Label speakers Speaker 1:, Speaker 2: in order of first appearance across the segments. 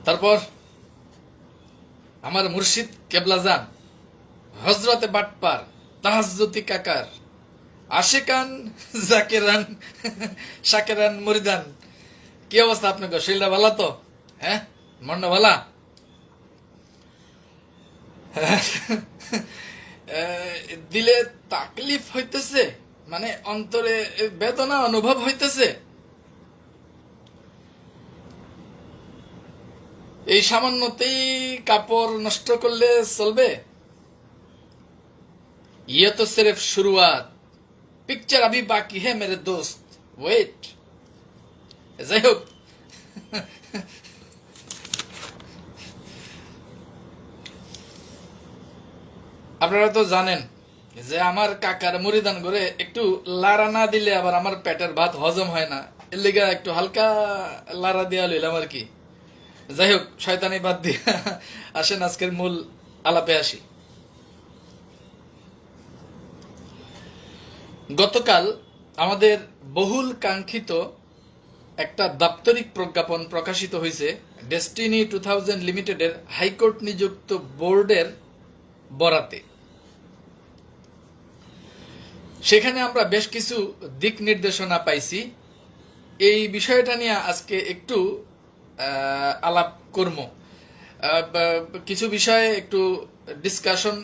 Speaker 1: তারপর আমার মুর্শিদ কেবলাজান, হজরতে বাটপার, তাহাজ্জুতি কাকার, আশেকান, জাকেরান, শাকেরান, মুরিদান, কি অবস্থা আপনাকে? শরীরটা ভালো তো? হ্যাঁ, মনটা ভালা? দিলে তাকলিফ হইতেছে, মানে অন্তরে বেদনা অনুভব হইতেছে। এই সামান্যতেই কাপড় নষ্ট করলে চলবে? ये तो सिर्फ शुरुआत, पिक्चर अभी बाकी है मेरे दोस्त, वेट। যাই হোক, আপনারা তো জানেন যে আমার কাকার মুরিদান করে একটু লাড়া না দিলে আবার আমার পেটের ভাত হজম হয় না, এর লিগা একটু হালকা লাড়া দিয়া লইলাম আর কি। যাই হোক, শয়তানি বাদ দিয়ে আসেন আজকের মূল আলাপে আসি। গতকাল আমাদের বহুল কাঙ্ক্ষিত একটা দাপ্তরিক প্রজ্ঞাপন প্রকাশিত হয়েছে ডেস্টিনি 2000 লিমিটেডের হাইকোর্ট নিযুক্ত বোর্ডের বরাতে। সেখানে আমরা বেশ কিছু দিক নির্দেশনা পাইছি। এই বিষয়টা নিয়ে আজকে একটু আলাপ করব। কিছু বিষয়ে একটু ডিসকাশন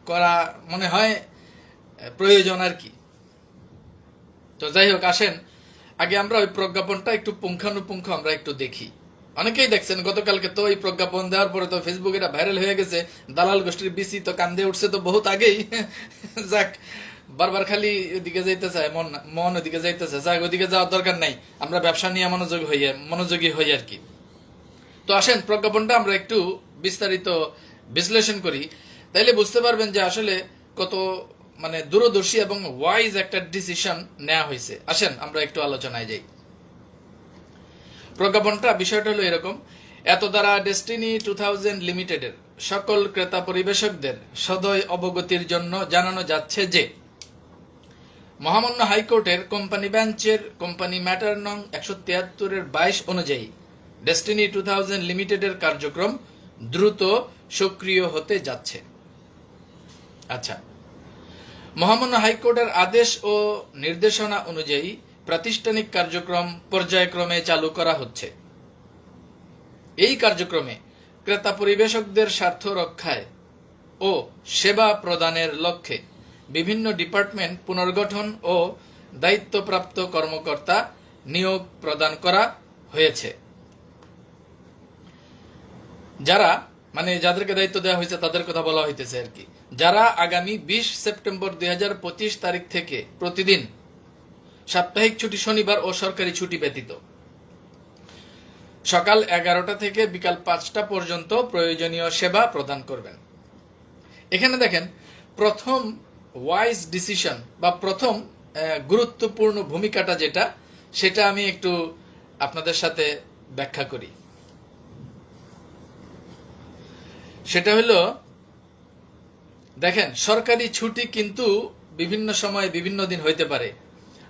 Speaker 1: করা মনে হয় প্রয়োজন আর কি। তো যাই হোক, আসেন আগে আমরা ওই প্রজ্ঞাপনটা একটু পুঙ্খানুপুঙ্খ আমরা একটু দেখি। অনেকেই দেখছেন গতকালকে তো এই প্রজ্ঞাপন দেওয়ার পরে তো ফেসবুকে এটা ভাইরাল হয়ে গেছে, দালাল গোষ্ঠীর বিসি তো কান্দে উঠছে তো বহুত আগেই। যাক, বারবার খালি ওদিকে যাইতে চায়, মন ওদিকে যাইতেছে। যাক, ওদিকে যাওয়ার দরকার নাই, আমরা ব্যবসা নিয়ে মনোযোগী হই আর কি। তো আসেন প্রজ্ঞাপনটা আমরা একটু বিস্তারিত বিশ্লেষণ করি, তাইলে বুঝতে পারবেন যে আসলে কত মানে দূরদর্শী এবং ওয়াইজ একটা ডিসিশন নেওয়া হয়েছে। আসেন আমরা একটু আলোচনায় যাই। প্রজ্ঞাপনটা বিষয়টা হলো এরকম: এত দ্বারা ডেস্টিনি 2000 লিমিটেডের সকল ক্রেতা পরিবেশকদের সদয় অবগতির জন্য জানানো যাচ্ছে যে মহামান্য হাইকোর্টের কোম্পানি বেঞ্চের কোম্পানি ম্যাটার নং 173/22 অনুযায়ী ডেস্টিনি 2000 লিমিটেডের কার্যক্রম দ্রুত সক্রিয় হতে যাচ্ছে। আচ্ছা, মহামান্য হাইকোর্টের আদেশ ও নির্দেশনা অনুযায়ী প্রাতিষ্ঠানিক কার্যক্রম পর্যায়ক্রমে চালু করা হচ্ছে। এই কার্যক্রমে ক্রেতা পরিবেশকদের স্বার্থ রক্ষায় ও সেবা প্রদানের লক্ষ্যে বিভিন্ন ডিপার্টমেন্ট পুনর্গঠন ও দায়িত্বপ্রাপ্ত কর্মকর্তা নিয়োগ প্রদান করা হয়েছে। যারা মানে যাদেরকে দায়িত্ব দেওয়া হয়েছে তাদের কথা বলা হইতেছে আর কি। যারা আগামী 20 সেপ্টেম্বর 2025 তারিখ থেকে প্রতিদিন সাপ্তাহিক ছুটি শনিবার ও সরকারি ছুটি ব্যতীত সকাল 11টা থেকে বিকাল 5টা পর্যন্ত প্রয়োজনীয় সেবা প্রদান করবেন। এখানে দেখেন, প্রথম ওয়াইজ ডিসিশন বা প্রথম গুরুত্বপূর্ণ ভূমিকাটা যেটা, সেটা আমি একটু আপনাদের সাথে ব্যাখ্যা করি। সেটা হলো, দেখেন, সরকারি ছুটি কিন্তু বিভিন্ন সময় বিভিন্ন দিন হইতে পারে,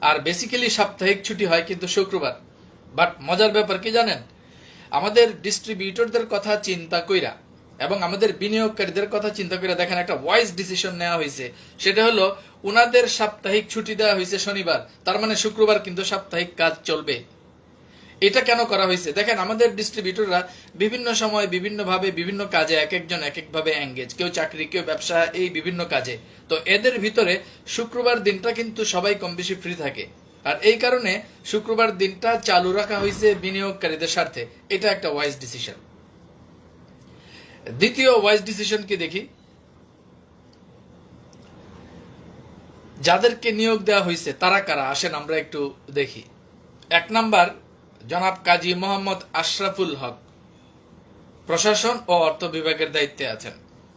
Speaker 1: আর বেসিক্যালি সাপ্তাহিক ছুটি হয় কিন্তু শুক্রবার। বাট মজার ব্যাপার কি জানেন, আমাদের ডিস্ট্রিবিউটরদের কথা চিন্তা কইরা এবং আমাদের বিনিয়োগকারীদের কথা চিন্তা করে দেখেন একটা ওয়াইজ ডিসিশন নেওয়া হয়েছে। সেটা হলো উনাদের সাপ্তাহিক ছুটি দেওয়া হয়েছে শনিবার, তার মানে শুক্রবার কিন্তু সাপ্তাহিক কাজ চলবে। এটা কেন করা হয়েছে দেখেন, আমাদের ডিস্ট্রিবিউটররা বিভিন্ন সময় বিভিন্নভাবে বিভিন্ন কাজে এক একজন এক একভাবে এঙ্গেজ, কেউ চাকরি, কেউ ব্যবসা, এই বিভিন্ন কাজে। তো এদের ভিতরে শুক্রবার দিনটা কিন্তু সবাই কম বেশি ফ্রি থাকে, আর এই কারণে শুক্রবার দিনটা চালু রাখা হয়েছে বিনিয়োগকারীদের স্বার্থে। এটা একটা ওয়াইজ ডিসিশন। দ্বিতীয় ওয়াইজ ডিসিশন কি দেখি, যাদেরকে নিয়োগ দেওয়া হয়েছে তারা কারা, আসেন আমরা একটু দেখি। 1 নাম্বার, জনাব কাজী মোহাম্মদ আশরাফুল হক, প্রশাসন ও অর্থ বিভাগের দায়িত্বে আছেন।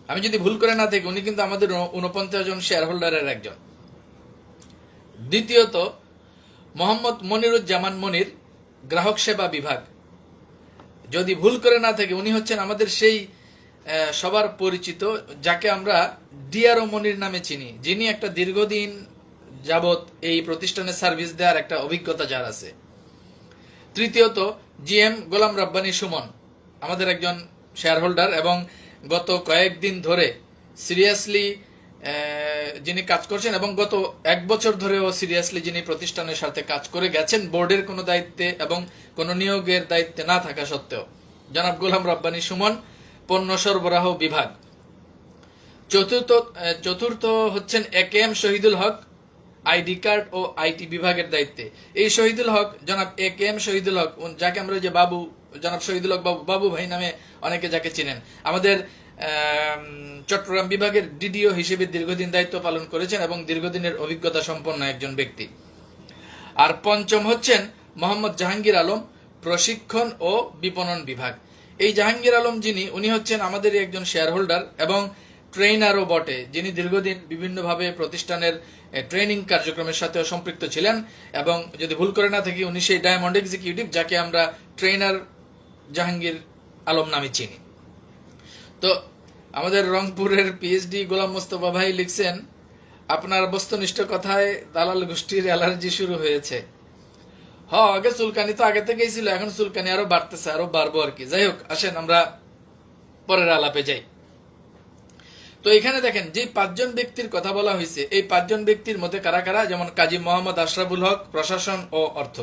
Speaker 1: আমি যদি ভুল করে না থাকি, উনি কিন্তু আমাদের 49 জন শেয়ার হোল্ডারের একজন। দ্বিতীয়ত, মোহাম্মদ মনিরুজ্জামান মনির, গ্রাহক সেবা বিভাগ। যদি ভুল করে না থাকি, উনি হচ্ছেন আমাদের সেই সবার পরিচিত, যাকে আমরা ডিআরও মনির নামে চিনি, যিনি একটা দীর্ঘদিন যাবত এই প্রতিষ্ঠানে সার্ভিস দেওয়ার একটা অভিজ্ঞতা যার আছে। তৃতীয়ত, জিএম গোলাম রাব্বানী সুমন, আমাদের একজন শেয়ার হোল্ডার এবং গত কয়েকদিন ধরে সিরিয়াসলি যিনি কাজ করছেন এবং গত 1 বছর ধরেও সিরিয়াসলি যিনি প্রতিষ্ঠানের সাথে কাজ করে গেছেন বোর্ডের কোনো দায়িত্বে এবং কোনো নিয়োগের দায়িত্বে না থাকা সত্ত্বেও, জনাব গোলাম রব্বানী সুমন, পণ্য সরবরাহ বিভাগ। চতুর্থ হচ্ছেন একেএম শহীদুল হক, আইডি কার্ড ও আইটি বিভাগের দায়িত্বে। এই শহীদুল হক, জনাব একেএম শহীদুল হক, যাকে আমরা যে বাবু, জনাব শহীদুল হক বাবু ভাই নামে অনেকে যাকে চিনেন, আমাদের চট্টগ্রাম বিভাগের ডিডিও হিসেবে দীর্ঘদিন দায়িত্ব পালন করেছেন এবং দীর্ঘদিনের অভিজ্ঞতা সম্পন্ন একজন ব্যক্তি। আর পঞ্চম হচ্ছেন মোহাম্মদ জাহাঙ্গীর আলম, প্রশিক্ষণ ও বিপণন বিভাগ। এই জাহাঙ্গীর আলম উনি হচ্ছেন আমাদের একজন শেয়ার হোল্ডার এবং ট্রেনারও বটে, যিনি দীর্ঘদিন বিভিন্নভাবে প্রতিষ্ঠানের ট্রেনিং কার্যক্রমের সাথেও সম্পৃক্ত ছিলেন এবং যদি ভুল করে না থাকি উনি সেই ডায়মন্ড এক্সিকিউটিভ যাকে আমরা ট্রেনার জাহাঙ্গীর আলম নামে চিনি। তো আমাদের রংপুরের পিএইচডি গোলাম মোস্তফা ভাই লিখছেন, আপনার বস্তুনিষ্ঠ কথায় দালাল গোষ্ঠীর অ্যালার্জি শুরু হয়েছে। আগে চুলকানি তো আগে থেকেই ছিল, এখন চুলকানি আরো বাড়তেছে, আরো বাড়বো আর কি। যাই হোক, আসেন আমরা পরের আলাপে যাই। তো এখানে দেখেন যে 5 জন ব্যক্তির কথা বলা হয়েছে, এই 5 জন ব্যক্তির মধ্যে কারা কারা, যেমন কাজী মোহাম্মদ আশরাফুল হক, প্রশাসন ও অর্থ;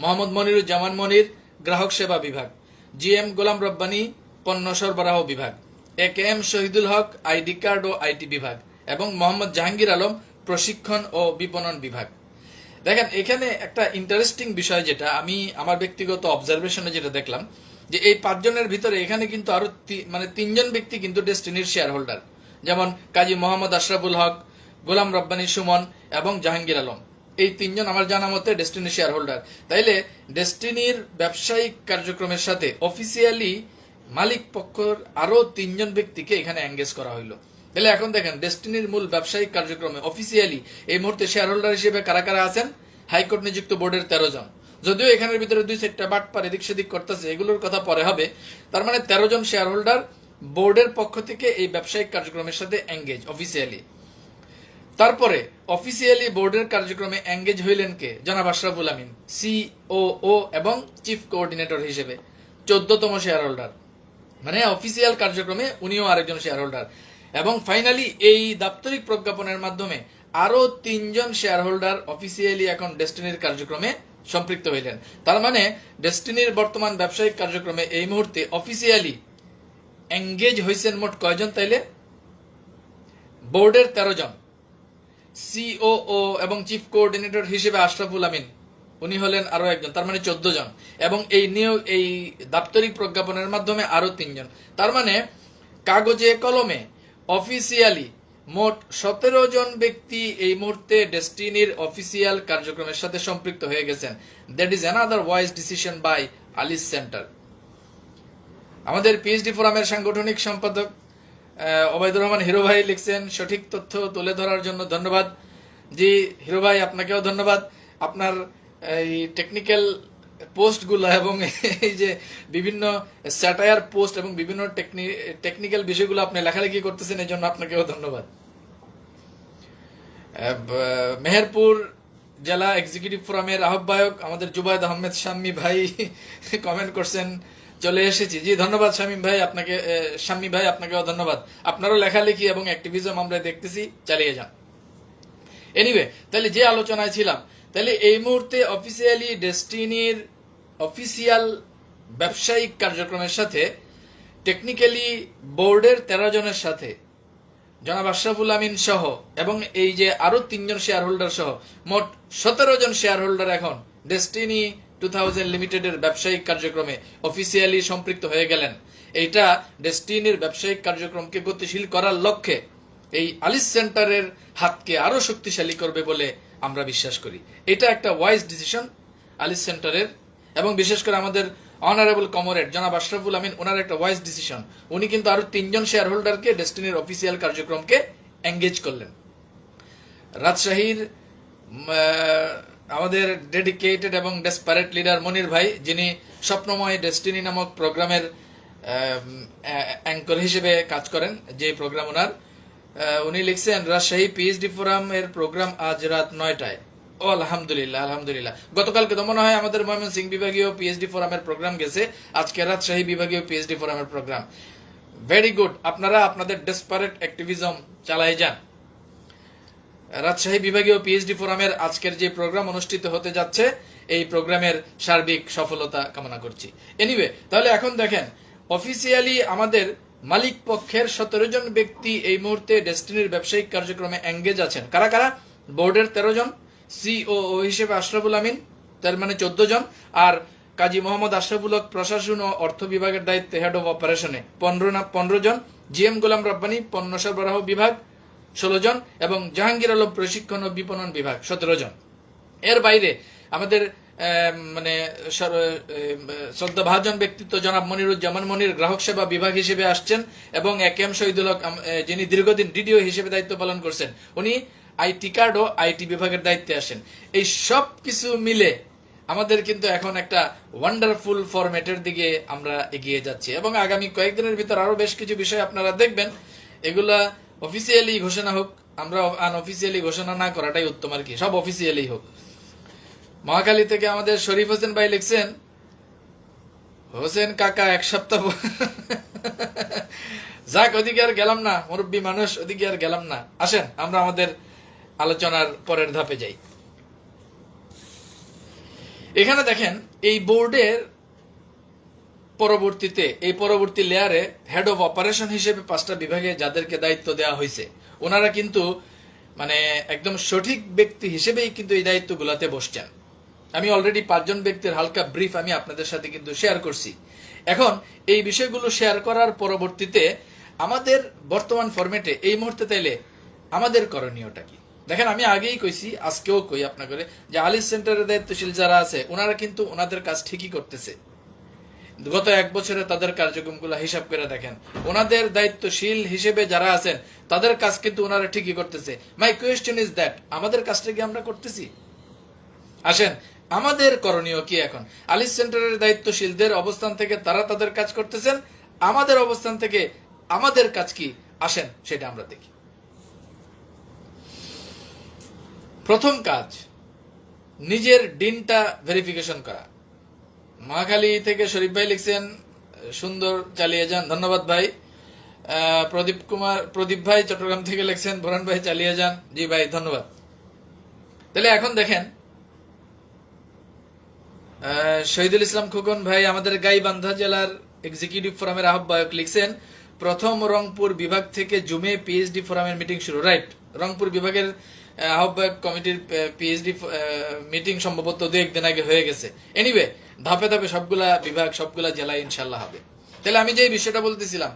Speaker 1: মোহাম্মদ মনিরুজ্জামান মনির, গ্রাহক সেবা বিভাগ; জিএম গোলাম রব্বানী, পণ্য সরবরাহ বিভাগ; একেএম শহীদুল হক, আইডি কার্ড ও আইটি বিভাগ; এবং মোহাম্মদ জাহাঙ্গীর আলম, প্রশিক্ষণ ও বিপণন বিভাগ। দেখেন এখানে একটা ইন্টারেস্টিং বিষয়, যেটা আমি আমার ব্যক্তিগত অবজারভেশনে যেটা দেখলাম, যে এই 5 জনের ভিতরে এখানে কিন্তু আরো 3 জন ব্যক্তি কিন্তু ডেস্টিনির শেয়ার হোল্ডার, যেমন কাজী মোহাম্মদ আশরাফুল হক, গোলাম রব্বানী সুমন এবং জাহাঙ্গীর আলম। এই 3 জন আমার জানা মতে ডেস্টিনির শেয়ার হোল্ডার। তাইলে ডেস্টিনির ব্যবসায়িক কার্যক্রমের সাথে অফিসিয়ালি মালিক পক্ষের আরো 3 জন ব্যক্তিকে এখানে এঙ্গেজ করা হইলো। তাহলে এখন দেখেন ডেস্টিনির মূল ব্যবসায়িক কার্যক্রমে অফিসিয়ালি এই মুহূর্তে শেয়ার হোল্ডার হিসেবে কারা কারা আছেন? হাইকোর্ট নিযুক্ত বোর্ডের 13 জন। যদিও এখানের ভিতরে 2-4টা বাটপার এদিক সেদিক করতেছে, এগুলোর কথা পরে হবে। তার মানে 13 জন শেয়ার হোল্ডার বোর্ডের পক্ষ থেকে এই ব্যবসায়িক কার্যক্রমের সাথে এঙ্গেজ অফিসিয়ালি। তারপরে অফিসিয়ালি বোর্ডের কার্যক্রমে এঙ্গেজ হইলেন কে? জনাব আশরাফুল আমিন, সিওও এবং চিফ কোঅর্ডিনেটর হিসেবে 14তম শেয়ার হোল্ডার, মানে অফিসিয়াল কার্যক্রমে উনিও আরেকজন শেয়ার হোল্ডার। এবং ফাইনালি এই দাপ্তরিক প্রজ্ঞাপনের মাধ্যমে আরো 3 জন শেয়ার হোল্ডার অফিসিয়ালি এখন ডেস্টিনির কার্যক্রমে সম্পৃক্ত হইলেন। তার মানে ডেস্টিনির বর্তমান ব্যবসায়িক কার্যক্রমে এই মুহূর্তে অফিসিয়ালি এঙ্গেজ হয়েছেন মোট কয়জন? তাইলে বোর্ডের 13 জন, সিওও এবং চিফ কোঅর্ডিনেটর হিসেবে আশরাফুল আমিন, উনি হলেন আরো একজন, তার মানে 14 জন। এবং এই দাপ্তরিক প্রজ্ঞাপনের মাধ্যমে আরো 3 জন। তার মানে কাগজে কলমে অফিসিয়ালি মোট 17 জন ব্যক্তি এই মুহূর্তে ডেস্টিনির অফিসিয়াল কার্যক্রমের সাথে সম্পৃক্ত হয়ে গেছেন। That is another wise decision by Alice centre. আমাদের পিএইচডি ফোরামের সাংগঠনিক সম্পাদক ওবায়দুর রহমান হিরো ভাই লিখছেন, সঠিক তথ্য তুলে ধরার জন্য ধন্যবাদ। জি হিরো ভাই, আপনাকেও ধন্যবাদ। আপনার এই টেকনিক্যাল পোস্টগুলো এবং এই যে বিভিন্ন স্যাটায়ার পোস্ট এবং বিভিন্ন টেকনিক্যাল বিষয়গুলো আপনি লেখালেখি করতেছেন, এই জন্য আপনাকেও ধন্যবাদ। মেহেরপুর জেলা এক্সিকিউটিভ ফোরামের আহ্বায়ক আমাদের জুবায়েদ আহমেদ শাম্মী ভাই কমেন্ট করছেন, চলে এসেছি। জি ধন্যবাদ শামীম ভাই, আপনাকে শাম্মী ভাই আপনাকেও ধন্যবাদ। আপনারও লেখালেখি এবং অ্যাক্টিভিজম আমরা দেখতেছি, চালিয়ে যান। এনিওয়ে, তাহলে যে আলোচনায় ছিলাম, তাহলে এই মুহূর্তে অফিসিয়ালি ডেস্টিনির অফিসিয়াল ব্যবসায়িক কার্যক্রমের সাথে টেকনিক্যালি বোর্ডের 13 জনের সাথে জনাব আশরাফুল আমিন সহ এবং এই যে আরো 3 জন শেয়ার হোল্ডার সহ মোট 17 জন শেয়ার হোল্ডার এখন ডেস্টিনি 2000 লিমিটেডের ব্যবসায়িক কার্যক্রমে অফিসিয়ালি সম্পৃক্ত হয়ে গেলেন। এইটা ডেস্টিনির ব্যবসায়িক কার্যক্রমকে গতিশীল করার লক্ষ্যে এই আলিস সেন্টারের হাতকে আরো শক্তিশালী করবে বলে আমরা বিশ্বাস করি। এটা একটা ওয়াইজ ডিসিশন আলিস সেন্টারের, এবং বিশেষ করে আমাদের অনারেবল কমরেড জনাব আশরাফুল আমিন, ওনার একটা ওয়াইজ ডিসিশন। উনি কিন্তু আরো 3 জন শেয়ার হোল্ডারকে ডেস্টিনির অফিসিয়াল কার্যক্রমকে এঙ্গেজ করলেন। রাজশাহীর আমাদের ডেডিকেটেড এবং ডেসপারেট লিডার মনির ভাই, যিনি স্বপ্নময় ডেস্টিনি নামক প্রোগ্রামের অ্যাঙ্কর হিসেবে কাজ করেন, যে প্রোগ্রাম ওনার, উনি লিখছেন, রাজশাহী পিএইচডি ফোরাম এর প্রোগ্রাম আজ রাত 9টায়। ও আলহামদুলিল্লাহ, আলহামদুলিল্লাহ। গতকালকে তো মনে হয় আমাদের ময়মনসিংহ বিভাগীয় পিএইচডি ফোরামের প্রোগ্রাম গেছে, আজকে রাজশাহী বিভাগীয় পিএইচডি ফোরামের প্রোগ্রাম। ভেরি গুড, আপনারা আপনাদের ডেসপারেট অ্যাক্টিভিজম চালাই যান। রাজশাহী বিভাগীয় পিএইচডি ফোরামের আজকের যে প্রোগ্রাম অনুষ্ঠিত হতে যাচ্ছে, এই প্রোগ্রামের সার্বিক সফলতা কামনা করছি। এনিওয়ে, তাহলে এখন দেখেন, অফিসিয়ালি আমাদের মালিক পক্ষের 17 জন ব্যক্তি এই মুহূর্তে ডেস্টিনির ব্যবসায়িক কার্যক্রমে এঙ্গেজ আছেন। কারা কারা? বোর্ডের 13 জন, সিওও হিসেবে আশরাফুল আমিন, তার মানে 14 জন, আর কাজী মোহাম্মদ আশরাফুল হক প্রশাসন ও অর্থ বিভাগের দায়িত্বে হেড অফ অপারেশনে 15 জন, জিএম গোলাম রব্বানী পণ্য সরবরাহ বিভাগ 16 জন, এবং জাহাঙ্গীর আলম প্রশিক্ষণ ও বিপণন বিভাগ 17 জন। এর বাইরে আমাদের মানে শ্রদ্ধাভাজন ব্যক্তিত্ব জনাব মনিরুজ্জামান মনির গ্রাহক সেবা বিভাগ হিসেবে আসছেন, এবং একেএম শহীদুল হক যিনি দীর্ঘদিন ডিডিও হিসেবে দায়িত্ব পালন করছেন, উনি আইটি কার্ড ও আইটি বিভাগের দায়িত্বে আসেন। এই সব কিছু মিলে আমাদের কিন্তু এখন একটা ওয়ান্ডারফুল ফরম্যাটের দিকে আমরা এগিয়ে যাচ্ছি, এবং আগামী কয়েকদিনের ভিতর আরো বেশ কিছু বিষয় আপনারা দেখবেন। এগুলা অফিসিয়ালি ঘোষণা হোক, আমরা আনঅফিসিয়ালি ঘোষণা না করাটাই উত্তম আর কি, সব অফিসিয়ালি হোক। মহাখালী থেকে আমাদের শরীফ হোসেন ভাই লিখছেন, হোসেন কাকা 1 সপ্তাহ যাক, ওদিকে আর গেলাম না, মুরব্বী মানুষ, ওদিকে আর গেলাম না। আসেন আমরা আমাদের আলোচনার পরের ধাপে যাই। এখানে দেখেন, এই বোর্ডের পরবর্তী লেয়ারে হেড অফ অপারেশন হিসেবে 5টা বিভাগে যাদেরকে দায়িত্ব দেওয়া হয়েছে, ওনারা কিন্তু মানে একদম সঠিক ব্যক্তি হিসেবেই কিন্তু এই দায়িত্বগুলোতে বসছেন। আমি অলরেডি 5 জন ব্যক্তির হালকা ব্রিফ আমি আপনাদের সাথে কিন্তু শেয়ার করছি। এখন এই বিষয়গুলো শেয়ার করার পরবর্তীতে আমাদের বর্তমান ফরম্যাটে এই মুহূর্তে তাইলে আমাদের করণীয়টা কি? দেখেন, আমি আগেই কইছি, আজকেও কই আপনাকে, যে আলিস সেন্টারের দায়িত্বশীল যারা আছে ওনারা কিন্তু ওনাদের কাজ ঠিকই করতেছে। গত 1 বছরে তাদের কার্যক্রমগুলো হিসাব করে দেখেন, ওনাদের দায়িত্বশীল হিসেবে যারা আছেন তাদের কাজ কিন্তু ওনারা ঠিকই করতেছে। মাই কোয়েশ্চেন ইজ দ্যাট, আমাদের কাজটা কি আমরা করতেছি? আসেন, আমাদের করণীয় কি এখন? আলিস সেন্টারের দায়িত্বশীলদের অবস্থান থেকে তারা তাদের কাজ করতেছেন, আমাদের অবস্থান থেকে আমাদের কাজ কি? আসেন সেটা আমরা দেখি। প্রথম কাজ, নিজের ডিনটা ভেরিফিকেশন করা। মহাখালী থেকে শরীফ ভাই লিখছেন, সুন্দর, চালিয়ে যান। ধন্যবাদ ভাই। প্রদীপ ভাই চট্টগ্রাম থেকে লিখছেন, বোরান ভাই চালিয়ে যান। জি ভাই, ধন্যবাদ। তাহলে এখন দেখেন, শহীদুল ইসলাম খোকন ভাই আমাদের গাইবান্ধা জেলার এক্সিকিউটিভ ফোরামের আহ্বায়ক লিখছেন, প্রথম রংপুর বিভাগ থেকে জুমে পিএইচডি ফোরামের মিটিং শুরু। রাইট, রংপুর বিভাগের আহ্বায়ক কমিটির পিএইচডি মিটিং সম্ভবত 2-1 দিন আগে হয়ে গেছে। এনিওয়ে, ধাপে ধাপে সবগুলা বিভাগ, সবগুলা জেলায় ইনশাল্লাহ হবে। তাহলে আমি যে বিষয়টা বলতেছিলাম,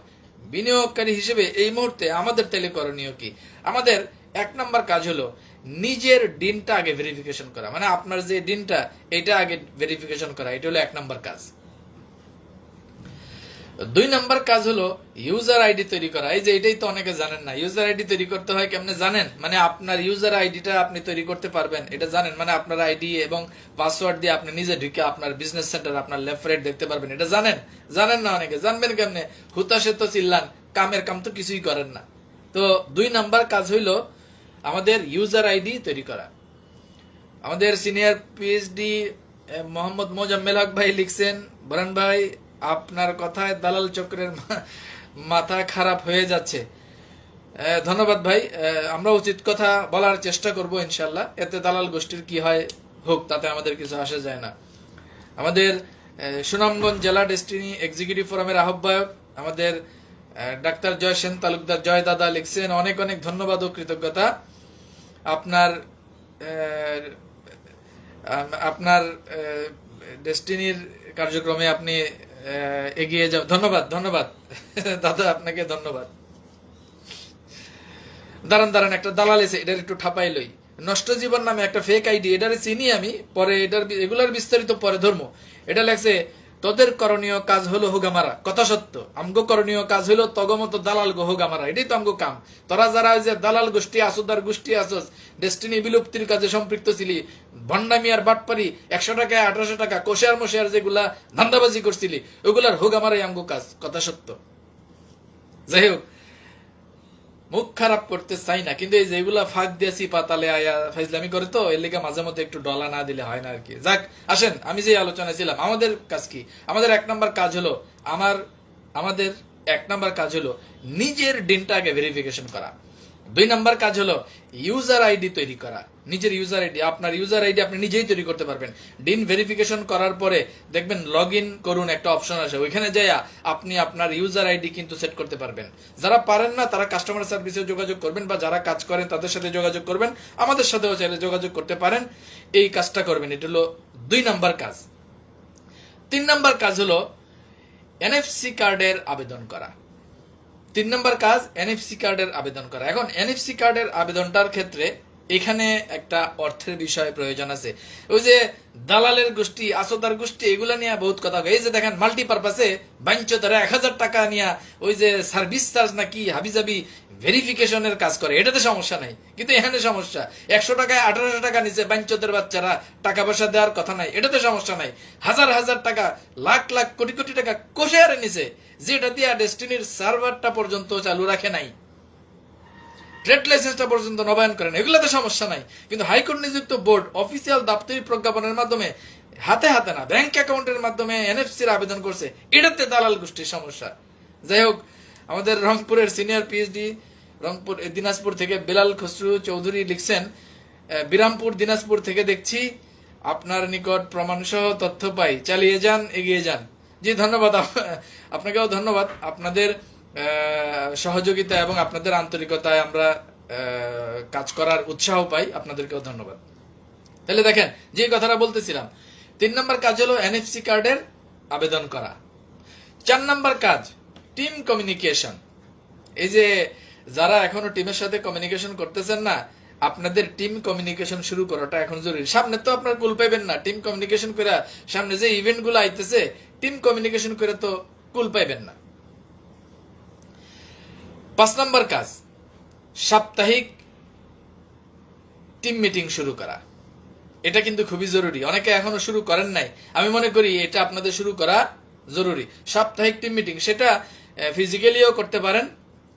Speaker 1: বিনিয়োগকারী হিসেবে এই মুহূর্তে আমাদের তাহলে করণীয় কি? আমাদের 1 নম্বর কাজ হলো নিজের ডিনটা আগে ভেরিফিকেশন করা, মানে আপনার যে ডিনটা এটা আগে ভেরিফিকেশন করা, এটা হলো 1 নম্বর কাজ। 2 নম্বর কাজ হলো ইউজার আইডি তৈরি করা। এই যে এটাই তো অনেকে জানেন না, ইউজার আইডি তৈরি করতে হয় কেমনে জানেন? মানে আপনার ইউজার আইডিটা আপনি তৈরি করতে পারবেন এটা জানেন? মানে আপনার আইডি এবং পাসওয়ার্ড দিয়ে আপনি নিজে ঢুকে আপনার বিজনেস সেন্টার, আপনার লেফট রাইট দেখতে পারবেন, এটা জানেন? জানেন না অনেকে। জানবেন কেমনে? হুতাশে তো চিল্লান, কামের কাম তো কিছুই করেন না। তো 2 নম্বর কাজ হইলো আমাদের ইউজার আইডি তৈরি করা। আমাদের সিনিয়র পিএইচডি মোহাম্মদ মোজাম্মেল হক ভাই লিখছেন, বরান ভাই আপনার কথায় দালাল চক্রের মাথা খারাপ হয়ে যাচ্ছে। ধন্যবাদ ভাই, আমরা উচিত কথা বলার চেষ্টা করব ইনশাল্লাহ। এতে দালাল গোষ্ঠীর কি হয় হোক, তাতে আমাদের কিছু আসে যায় না। আমাদের সুনামগঞ্জ জেলা ডেস্টিনি এক্সিকিউটিভ ফোরামের আহ্বায়ক আমাদের ডাক্তার জয় সেন তালুকদার, জয় দাদা লিখছেন, অনেক অনেক ধন্যবাদ ও কৃতজ্ঞতা। আপনার ডেস্টিনির কার্যক্রমে আপনি এগিয়ে যাও। ধন্যবাদ, ধন্যবাদ দাদা, আপনাকে ধন্যবাদ। দাঁড়ান, একটা দালাল এসে, এটার একটু ঠাপাই লই। নষ্ট জীবন নামে একটা ফেক আইডি, এটার চিনি আমি, পরে এগুলার বিস্তারিত পরে ধর্ম। এটা লেখছে, তোদের করণীয় কাজ হলো হোগামারা। কথা সত্য, আমগো করণীয় কাজ হলো তগমত দালাল গো হোগামারা। এটাই তো আমগো কাম। তোরা যারা ওই যে দালাল গোষ্ঠী আসোদার গোষ্ঠী আসোস, ডেস্টিনি বিলুপ্তির কাজে সম্পৃক্ত ছিলি, ভণ্ডামি আর বাটপারি, 100 টাকায় 1800 টাকা কোষার মশার যেগুলা ধান্দাবাজি করছিলি, ওগুলার হোগামারাই আমগো কাজ। কথা সত্য। যাই হোক, মুখ খারাপ করতে চাই না, কিন্তু এই যেগুলা ফাঁক দিয়েছি পাতালে আয়া ফাইজলামি করে, তো এর লিগে মাঝে মধ্যে একটু ডলা না দিলে হয় না আর কি। যাক, আসেন আমি যে আলোচনায় ছিলাম, আমাদের কাজ কি? আমাদের 1 নাম্বার কাজ হলো আমাদের 1 নাম্বার কাজ হলো নিজের ডিনটা আগে ভেরিফিকেশন করা। 2 নাম্বার কাজ হলো ইউজার আইডি তৈরি করা। নিজের ইউজার আইডি, আপনার ইউজার আইডি আপনি নিজেই তৈরি করতে পারবেন। ডিন ভেরিফিকেশন করার পরে দেখবেন লগ ইন করুন একটা অপশন আসে, ওইখানে যাইয়া আপনি আপনার ইউজার আইডি কিন্তু সেট করতে পারবেন। যারা পারেন না তারা কাস্টমার সার্ভিসে যোগাযোগ করবেন, বা যারা কাজ করেন তাদের সাথে যোগাযোগ করবেন, আমাদের সাথেও চাইলে যোগাযোগ করতে পারেন। এই কাজটা করবেন, এটা হলো 2 নাম্বার কাজ। 3 নাম্বার কাজ হলো এনএফসি কার্ডের আবেদন করা। 3 নাম্বার কাজ এনএফসি কার্ডের আবেদন করা। এখন এনএফসি কার্ডের আবেদনটার ক্ষেত্রে এখানে একটা অর্থের বিষয় প্রয়োজন আছে। ওই যে দালালের গোষ্ঠী, আসদার গোষ্ঠী, এগুলা নিয়ে বহুত কথা। এই যে দেখেন মাল্টিপারপাসে বাঞ্চ তারা 1000 টাকা নিয়ে ওই যে সার্ভিস চার্জ নাকি হাবিজাবি ভেরিফিকেশনের কাজ করে, এটাতে সমস্যা নাই, কিন্তু এখানে সমস্যা। 100 টাকায় 1800 টাকা নিচে বাঞ্চদের বাচ্চারা টাকা পয়সা দেওয়ার কথা নাই, এটাতে সমস্যা নাই। হাজার হাজার টাকা, লাখ লাখ, কোটি কোটি টাকা কষে আরে নিচে, যেটা দিয়ে ডেস্টিনির সার্ভারটা পর্যন্ত চালু রাখে নাই, ট্রেড লাইসেন্সটা পর্যন্ত নবায়ন করেন, এগুলোতে সমস্যা নাই। কিন্তু হাইকোর্ট নিযুক্ত বোর্ড অফিসিয়াল দাপ্তরিক প্রজ্ঞাপনের মাধ্যমে হাতে হাতে না, ব্যাংক অ্যাকাউন্টের মাধ্যমে এনএফসির আবেদন করছে, এটাতে দালাল গোষ্ঠীর সমস্যা। যাই হোক, আমাদের রংপুরের সিনিয়র পিএইচডি রংপুর দিনাজপুর থেকে বেলাল খসরু চৌধুরী লিখছেন, বিরামপুর দিনাজপুর থেকে দেখছি, আপনার নিকট প্রমাণ সহ তথ্য পাই, চালিয়ে যান, এগিয়ে যান। জি ধন্যবাদ, আপনাকেও ধন্যবাদ। আপনাদের সহযোগিতা এবং আপনাদের আন্তরিকতায় আমরা কাজ করার উৎসাহ পাই, আপনাদেরকেও ধন্যবাদ। তাহলে দেখেন যে কথাটা বলতেছিলাম, 3 নাম্বার কাজ হলো এনএফসি কার্ডের আবেদন করা। 4 নাম্বার কাজ টিম কমিউনিকেশন। এই যে যারা এখনো টিমের সাথে কমিউনিকেশন করতেছেন না, আপনাদের টিম কমিউনিকেশন শুরু করাটা এখন জরুরি। সামনে তো আপনার কুল পাইবেন না, টিম কমিউনিকেশন করে সামনে যে ইভেন্ট গুলো আইতেছে, টিম কমিউনিকেশন করে তো কুল পাইবেন না। 5 নাম্বার কাজ সাপ্তাহিক টিম মিটিং শুরু করা। এটা কিন্তু খুবই জরুরি, অনেকে এখনো শুরু করেন নাই। আমি মনে করি এটা আপনাদের শুরু করা জরুরি। সাপ্তাহিক টিম মিটিং, সেটা ফিজিক্যালিও করতে পারেন,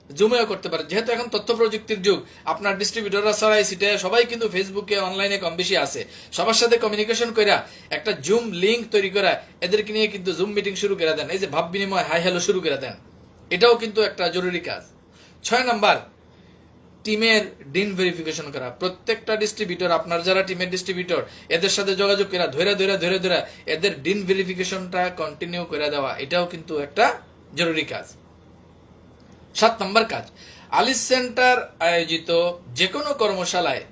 Speaker 1: জুমেও করতে পারেন। যেহেতু এখন তথ্য প্রযুক্তির যুগ, আপনার ডিস্ট্রিবিউটররা ছড়াই সিটে সবাই কিন্তু ফেসবুকে অনলাইনে কম বেশি আছে, সবার সাথে কমিউনিকেশন কইরা একটা জুম লিংক তৈরি করা, এদেরকে নিয়ে কিন্তু জুম মিটিং শুরু করে দেন, এই যে ভাব বিনিময়, হাই হ্যালো শুরু করে দেন, এটাও কিন্তু একটা জরুরি কাজ। 6 নাম্বার টিমের ডিন ভেরিফিকেশন করা। প্রত্যেকটা ডিস্ট্রিবিউটর, আপনার যারা টিমের ডিস্ট্রিবিউটর, এদের সাথে যোগাযোগ করা, ধরে এদের ডিন ভেরিফিকেশনটা কন্টিনিউ করে দেওয়া, এটাও কিন্তু একটা জরুরি কাজ। 7 নম্বর কাজ আলিস সেন্টার আয়োজিত যে কোনো কর্মশালায়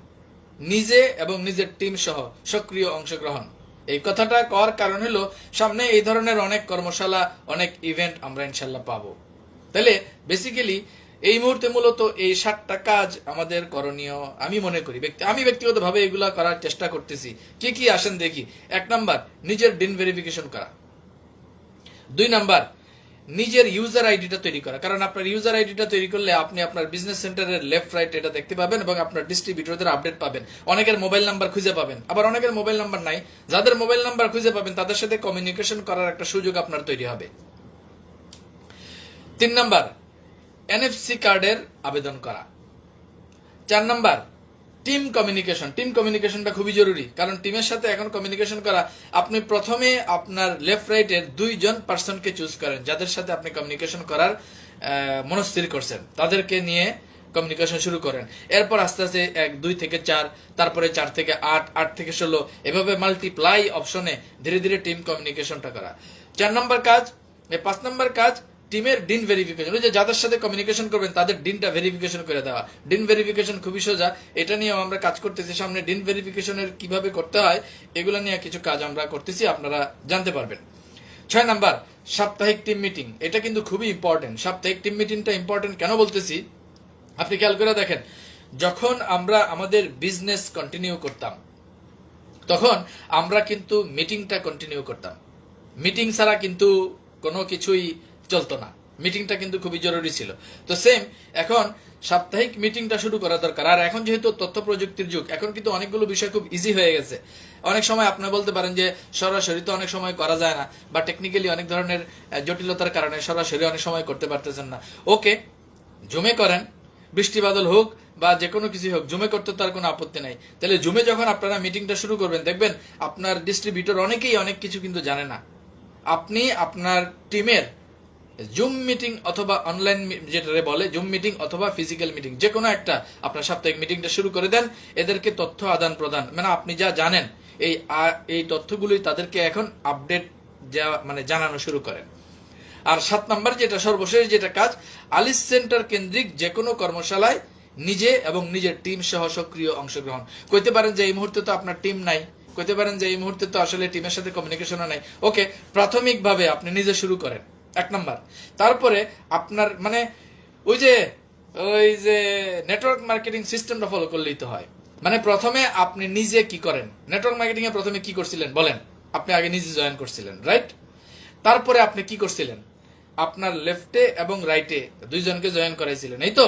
Speaker 1: নিজে এবং নিজের টিম সহ সক্রিয় অংশগ্রহণ। এই কথাটা করার কারণ হলো সামনে এই ধরনের অনেক কর্মশালা, অনেক ইভেন্ট আমরা ইনশাল্লাহ পাবো। তাহলে বেসিক্যালি এই মুহূর্তে মূলত এই 7টা কাজ আমাদের করণীয় আমি মনে করি। আমি ব্যক্তিগতভাবে এগুলা করার চেষ্টা করতেছি। কি কি আসেন দেখি। 1 নাম্বার নিজের ডিন ভেরিফিকেশন করা। 2 নাম্বার নিজের ইউজার আইডিটা তৈরি করা, কারণ আপনার ইউজার আইডিটা তৈরি করলে আপনি আপনার বিজনেস সেন্টারের লেফট রাইট এটা দেখতে পাবেন এবং আপনার ডিস্ট্রিবিউটরদের আপডেট পাবেন, অনেকের মোবাইল নাম্বার খুঁজে পাবেন, আবার অনেকের মোবাইল নাম্বার নাই, যাদের মোবাইল নাম্বার খুঁজে পাবেন তাদের সাথে কমিউনিকেশন করার একটা সুযোগ আপনার তৈরি হবে। 3 নাম্বার এনএফসি কার্ডের আবেদন করা। 4 নাম্বার টিম কমিউনিকেশন। টিম কমিউনিকেশনটা খুবই জরুরি, কারণ টিমের সাথে এখন কমিউনিকেশন করা, আপনি প্রথমে আপনার লেফট রাইটের 2 জন পার্সনকে চুজ করেন, যাদের সাথে আপনি কমিউনিকেশন করার মনস্থির করছেন, তাদেরকে নিয়ে কমিউনিকেশন শুরু করেন। এরপর আস্তে আস্তে 1, 2 থেকে 4, তারপরে 4 থেকে 8, 8 থেকে 16, এভাবে মাল্টিপ্লাই অপশনে ধীরে ধীরে টিম কমিউনিকেশনটা করা। 4 নম্বর কাজ। 5 নম্বর কাজ টিমের ডিন ভেরিফিকেশন। ওই যে যাদের সাথে কমিউনিকেশন করবেন তাদের ডিনটা ভেরিফিকেশন করে দেওয়া। ডিন ভেরিফিকেশন খুবই সোজা, এটা নিয়েও আমরা কাজ করতেছি। সামনে ডিন ভেরিফিকেশনের কিভাবে করতে হয় এগুলো নিয়ে কিছু কাজ আমরা করতেছি, আপনারা জানতে পারবেন। 6 নাম্বার সাপ্তাহিক টিম মিটিং। এটা কিন্তু খুবই ইম্পর্টেন্ট। সাপ্তাহিক টিম মিটিংটা ইম্পর্টেন্ট কেন বলতেছি, আপনি খেয়াল করে দেখেন, যখন আমরা আমাদের বিজনেস কন্টিনিউ করতাম তখন আমরা কিন্তু মিটিংটা কন্টিনিউ করতাম। মিটিং ছাড়া কিন্তু কোনো কিছুই চলতো না, মিটিংটা কিন্তু খুবই জরুরি ছিল। তো সেম এখন সাপ্তাহিক মিটিংটা শুরু করা দরকার। আর এখন যেহেতু তথ্য প্রযুক্তির যুগ, এখন কিন্তু অনেকগুলো বিষয় খুব ইজি হয়ে গেছে। অনেক সময় আপনি বলতে পারেন যে সরাসরি তো অনেক সময় করা যায় না, বা টেকনিক্যালি অনেক ধরনের জটিলতার কারণে সরাসরি অনেক সময় করতে পারতেছেন না। ওকে, জুমে করেন, বৃষ্টি বাদল হোক বা যে কোনো কিছু হোক, জুমে করতে তার কোনো আপত্তি নাই। তাহলে জুমে যখন আপনারা মিটিংটা শুরু করবেন, দেখবেন আপনার ডিস্ট্রিবিউটর অনেকেই অনেক কিছু কিন্তু জানে না। আপনি আপনার টিমের জুম মিটিং অথবা অনলাইন যেটা বলে জুম মিটিং অথবা ফিজিক্যাল মিটিং, যে কোনো একটা আপনার সাপ্তাহিক মিটিংটা শুরু করে দেন। এদেরকে তথ্য আদান প্রদান, মানে আপনি যা জানেন এই তথ্যগুলোই তাদেরকে এখন আপডেট জানানো শুরু করেন। আর 7 নাম্বার যেটা সর্বশেষ যেটা কাজ, আলিস সেন্টার কেন্দ্রিক যে কোনো কর্মশালায় নিজে এবং নিজের টিম সহ সক্রিয় অংশগ্রহণ। কইতে পারেন যে এই মুহূর্তে তো আপনার টিম নাই, কইতে পারেন যে এই মুহূর্তে তো আসলে টিমের সাথে কমিউনিকেশনও নাই। ওকে, প্রাথমিকভাবে আপনি নিজে শুরু করেন, 1 নাম্বার। তারপরে আপনার ওই যে নেটওয়ার্ক মার্কেটিং সিস্টেমটা ফলো করলেই তো হয়। প্রথমে আপনি নিজে কি করেন, নেটওয়ার্ক মার্কেটিং এ প্রথমে কি করছিলেন বলেন? আপনি আগে নিজে জয়েন করছিলেন, রাইট? তারপরে আপনি কি করছিলেন? আপনার লেফটে এবং রাইটে দুইজনকে জয়েন করাইছিলেন, এই তো।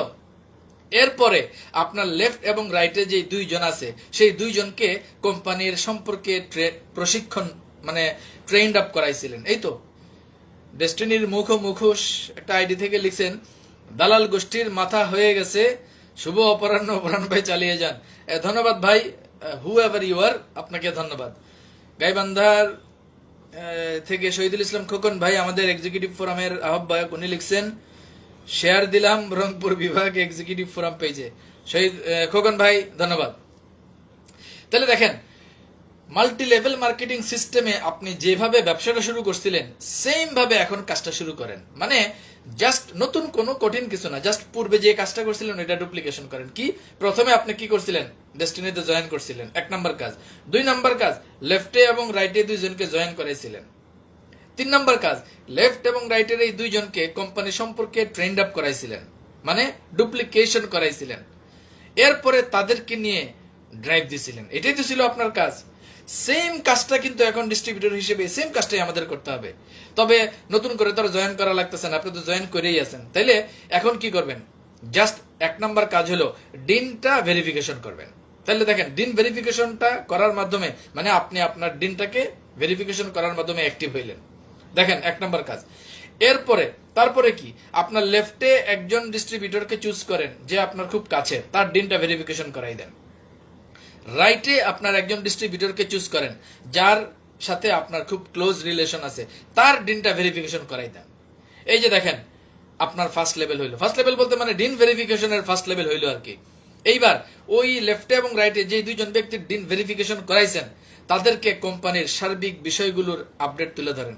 Speaker 1: এরপরে আপনার লেফট এবং রাইটে যে দুইজন আছে, সেই দুইজনকে কোম্পানির সম্পর্কে প্রশিক্ষণ ট্রেন্ড আপ করাইছিলেন, এই তো। ডেস্টিনির মুখোশ একটা আইডি থেকে লিখছেন, দালাল গোষ্ঠীর মাথা হয়ে গেছে, শুভ অপরাহ্ন, অপরাহ্ন ভাই চালিয়ে যান। ধন্যবাদ ভাই, হু এভার ইউ আর, আপনাকে ধন্যবাদ। গাইবান্ধার থেকে শহীদুল ইসলাম খোকন ভাই আমাদের এক্সিকিউটিভ ফোরামের আহ্বায়ক, উনি লিখছেন, শেয়ার দিলাম রংপুর বিভাগ এক্সিকিউটিভ ফোরাম পেজে। শহীদ খোকন ভাই ধন্যবাদ। তাহলে দেখেন, মাল্টি লেভেল মার্কেটিং সিস্টেমে আপনি যেভাবে ব্যবসাটা শুরু করছিলেন, সেম ভাবে এখন কাজটা শুরু করেন। জাস্ট নতুন কোনো কঠিন কিছু না, জাস্ট পূর্বে যে কাজটা করছিলেন ওইটা ডুপ্লিকেশন করেন। কি, প্রথমে আপনি কি করছিলেন? ডেস্টিনিতে জয়েন করছিলেন, 1 নাম্বার কাজ। 2 নাম্বার কাজ, লেফটে এবং রাইটে দুইজনকে জয়েন করাইছিলেন। 3 নাম্বার কাজ, লেফট এবং রাইটের এই দুইজনকে কোম্পানি সম্পর্কে ট্রেন্ড আপ করাইছিলেন, ডুপ্লিকেশন করাইছিলেন। এরপরে তাদেরকে নিয়ে ড্রাইভ দিছিলেন। এটাই তো ছিল আপনার কাজ। সেম কাজটা কিন্তু এখন ডিস্ট্রিবিউটর হিসেবে সেম কাজটাই আমাদের করতে হবে। তবে নতুন করে তো জয়েন করা লাগতেছে না, আপনি তো জয়েন করেই আছেন। তাইলে এখন কি করবেন? জাস্ট 1 নাম্বার কাজ হলো ডিনটা ভেরিফিকেশন করবেন। তাহলে দেখেন, ডিন ভেরিফিকেশনটা করার মাধ্যমে আপনি আপনার ডিনটাকে ভেরিফিকেশন করার মাধ্যমে অ্যাক্টিভ হইলেন। দেখেন 1 নাম্বার কাজ। তারপরে কি, আপনার লেফটে একজন ডিস্ট্রিবিউটরকে চুজ করেন যে আপনার খুব কাছে, তার ডিনটা ভেরিফিকেশন করাই দেন। রাইটে আপনার একজন ডিস্ট্রিবিউটরকে চুজ করেন যার সাথে আপনার খুব ক্লোজ রিলেশন আছে, তার ডিনটা ভেরিফিকেশন করাই দেন। এই যে দেখেন, আপনার ফার্স্ট লেভেল হইলো। ফার্স্ট লেভেল বলতে ডিন ভেরিফিকেশনের ফার্স্ট লেভেল হইলো আর কি। এইবার ওই লেফটে এবং রাইটে যে দুইজন ব্যক্তির ডিন ভেরিফিকেশন করাইছেন, তাদেরকে কোম্পানির সার্বিক বিষয়গুলোর আপডেট তুলে ধরেন।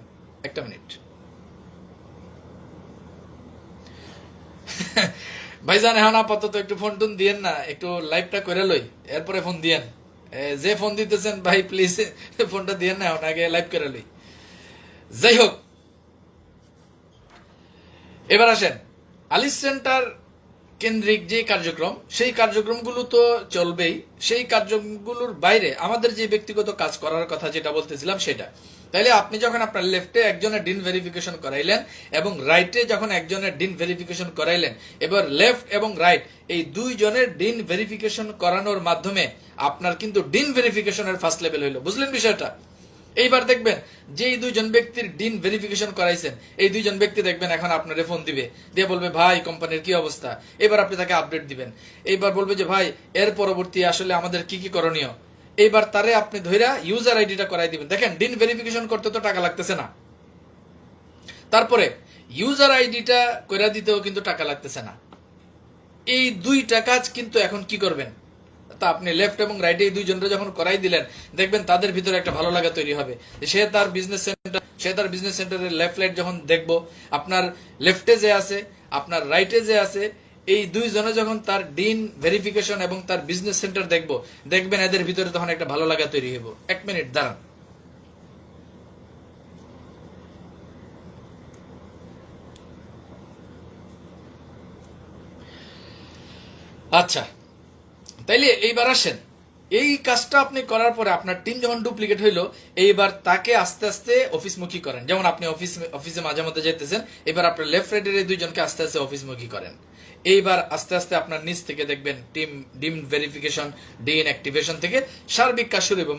Speaker 1: 1 মিনিট ভাইজান, এখন আপাতত একটু ফোন টোন দিয়েন না, একটু লাইভটা করে লই, এরপরে ফোন দিয়েন। যে ফোন দিতেছেন ভাই প্লিজ ফোনটা দিয়েন না, এখন আগে লাইভ করে লই। যাই হোক, এবার আসেন, আলিস সেন্টার কেন্দ্রিক যে কার্যক্রম, সেই কার্যক্রমগুলো তো চলবেই। সেই কার্যক্রমগুলোর বাইরে আমাদের যে ব্যক্তিগত কাজ করার কথা যেটা বলতেছিলাম সেটা। তাইলে আপনি যখন আপনার লেফটে একজনের ডিন ভেরিফিকেশন করাইলেন এবং রাইটে যখন একজনের ডিন ভেরিফিকেশন করাইলেন, এবার লেফট এবং রাইট এই দুইজনের ডিন ভেরিফিকেশন করানোর মাধ্যমে আপনার কিন্তু ডিন ভেরিফিকেশনের ফার্স্ট লেভেল হইলো। বুঝলেন বিষয়টা? এইবার দেখবেন যে এই দুইজন ব্যক্তির ডিন ভেরিফিকেশন করাইছেন, এই দুইজন ব্যক্তি দেখবেন এখন আপনারে ফোন দিবে, দিয়ে বলবে ভাই কোম্পানির কি অবস্থা। এবার আপনি তাকে আপডেট দিবেন। এইবার বলবে যে ভাই এর পরবর্তী আসলে আমাদের কি কি করণীয়। এইবার তারে আপনি ধইরা ইউজার আইডিটা করাই দিবেন। দেখেন, ডিন ভেরিফিকেশন করতে তো টাকা লাগতেছে না, তারপরে ইউজার আইডিটা কইরা দিতেও কিন্তু টাকা লাগতেছে না। এই দুইটা কাজ কিন্তু এখন কি করবেন, তা আপনি লেফট এবং রাইটে এই দুইজনরা যখন করাই দিলেন, দেখবেন তাদের ভিতরে একটা ভালো লাগা তৈরি হবে। সে তার বিজনেস সেন্টারের লেফট লাইট যখন দেখবো, আপনার লেফটে যে আছে আপনার রাইটে যে আছে, এই দুইজনে যখন তার ডিন ভেরিফিকেশন এবং তার বিজনেস সেন্টার দেখবো, দেখবেন এদের ভিতরে তখন একটা ভালো লাগা তৈরি হইব। 1 মিনিট দাঁড়ান। আচ্ছা, তাইলে এইবার আসেন, এই কাজটা আপনি করার পরে আপনার টিম যখন ডুপ্লিকেট হইলো, এইবার তাকে আস্তে আস্তে অফিসমুখী করেন। যেমন আপনি অফিসে মাঝে মধ্যে যেতেছেন, এবার আপনার লেফট রাইটের এই দুইজনকে আস্তে আস্তে অফিসমুখী করেন। এইবার আস্তে আস্তে আপনার নিচ থেকে দেখবেন ডিম ভেরিফিকেশন, ডিন অ্যাক্টিভেশন থেকে সার্বিক কাজ শুরু হইব।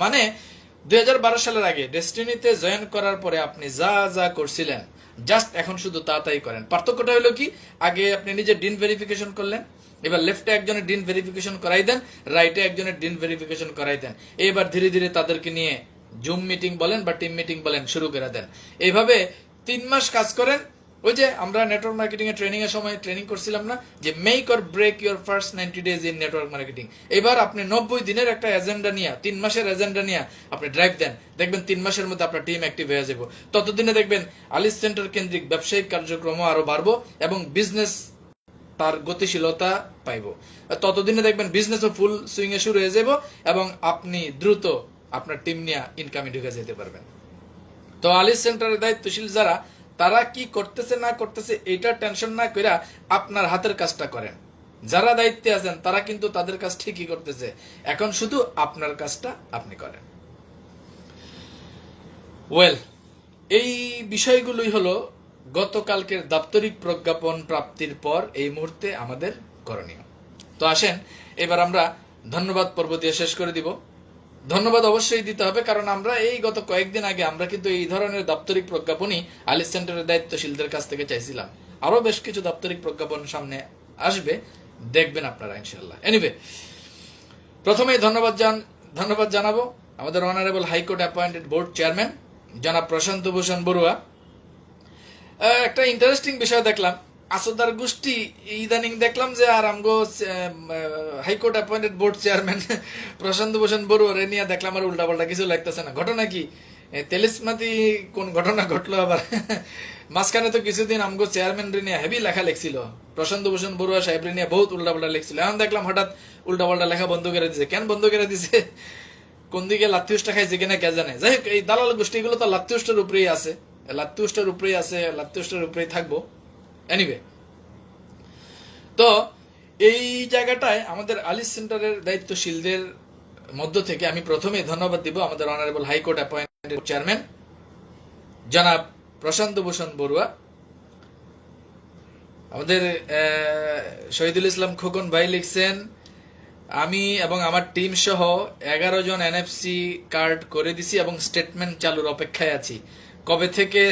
Speaker 1: 2012 সালের আগে ডেস্টিনিতে জয়েন করার পরে আপনি যা যা করছিলেন, জাস্ট এখন শুধু তাই করেন। পার্থক্যটা হলো কি, আগে আপনি নিজে ডিন ভেরিফিকেশন করলেন, এবার লেফটে একজনের ডিন ভেরিফিকেশন করাই দেন, রাইটে একজনের ডিন ভেরিফিকেশন করাই দেন। এবার ধীরে ধীরে তাদেরকে নিয়ে জুম মিটিং বলেন বা টিম মিটিং বলেন শুরু করে দেন। এইভাবে 3 মাস কাজ করেন। ওই যে আমরা নেটওয়ার্ক মার্কেটিং এর ট্রেনিং এর সময় ট্রেনিং করছিলাম না, যে make or break your first 90 days in network marketing. এবার আপনি 90 দিনের একটা এজেন্ডা নিয়ে, 3 মাসের এজেন্ডা নিয়ে আপনি ড্রাইভ দেন, দেখবেন 3 মাসের মধ্যে আপনার টিম অ্যাক্টিভ হয়ে যাবে। ততদিনে দেখবেন আলিস সেন্টার কেন্দ্রিক ব্যবসায়িক কার্যক্রমও আরো বাড়বো এবং বিজনেস তার গতিশীলতা পাইব। ততদিনে দেখবেন বিজনেসও ফুল সুইং এ শুরু হয়ে যাব এবং আপনি দ্রুত আপনার টিম নিয়ে ইনকামে ঢুকে যেতে পারবেন। তো আলিস সেন্টারের দায়িত্বশীল যারা, তারা কি করতেছে না করতেছে এটা টেনশন না করে আপনার হাতের কাজটা করেন। যারা দায়িত্বে আছেন তারা কিন্তু তাদের কাজ ঠিকই করতেছে, এখন শুধু আপনার কাজটা আপনি করেন। ওয়েল, এই বিষয়গুলোই হলো গতকালকের দাপ্তরিক প্রজ্ঞাপন প্রাপ্তির পর এই মুহূর্তে আমাদের করণীয়। তো আসেন এবার আমরা ধন্যবাদ পর্ব দিয়ে শেষ করে দিব। ধন্যবাদ অবশ্যই দিতে হবে, কারণ আমরা এই গত কয়েকদিন আগে আমরা কিন্তু এই ধরনের দাপ্তরিক প্রজ্ঞাপনই আলিস সেন্টারের দায়িত্বশীলদের কাছ থেকে চাইছিলাম। আরো বেশ কিছু দাপ্তরিক প্রজ্ঞাপন সামনে আসবে, দেখবেন আপনারা ইনশাআল্লাহ। এনিওয়ে, প্রথমেই ধন্যবাদ জানাবো আমাদের honourable high court appointed board chairman জনাব প্রশান্ত ভূষণ বড়ুয়া। একটা ইন্টারেস্টিং বিষয় দেখলাম, আসদার গোষ্ঠী ইদানিং দেখলাম যে আর আমগো হাইকোর্ট অ্যাপয়েন্টেড বোর্ড চেয়ারম্যান প্রশান্ত ভূষণ বড়ুয়া নিয়ে দেখলাম আর উল্টাপাল্টা কিছু লাগতেছে না। ঘটনা কি, তেলিসমাতি কোন ঘটনা ঘটলো আবার? মাঝখানে তো কিছুদিন আমগো চেয়ারম্যান রে নিয়ে হেভি লেখা লিখছিল, প্রশান্ত ভূষণ বড়ুয়া সাহেব রে নিয়ে বহুত উল্টাপাল্টা লিখছিল। এখন দেখলাম হঠাৎ উল্টাপাল্টা লেখা বন্ধ করে দিছে। কেন বন্ধ করে দিছে? কোন দিকে লাত্তিউসটা খাইছে কিনা কে জানে। যাই হোক, এই দালাল গোষ্ঠীগুলো তো লাত্তিউসটার উপরেই আছে, লাত্তিউসটার উপরেই থাকবো। এনিওয়ে, তো এই জায়গাটায় আমাদের আলিস সেন্টারের দায়িত্বশীলদের মধ্য থেকে আমি প্রথমে ধন্যবাদ দিব আমাদের অনারেবল হাইকোর্ট অ্যাপয়েন্টেড চেয়ারম্যান জনাব প্রশান্ত ভূষণ বড়ুয়া। আমাদের শহীদুল ইসলাম খোকন ভাই লিখছেন, আমি এবং আমার টিম সহ 11 জন এনএফসি কার্ড করে দিছি এবং স্টেটমেন্ট চালুর অপেক্ষায় আছি। কবে থেকে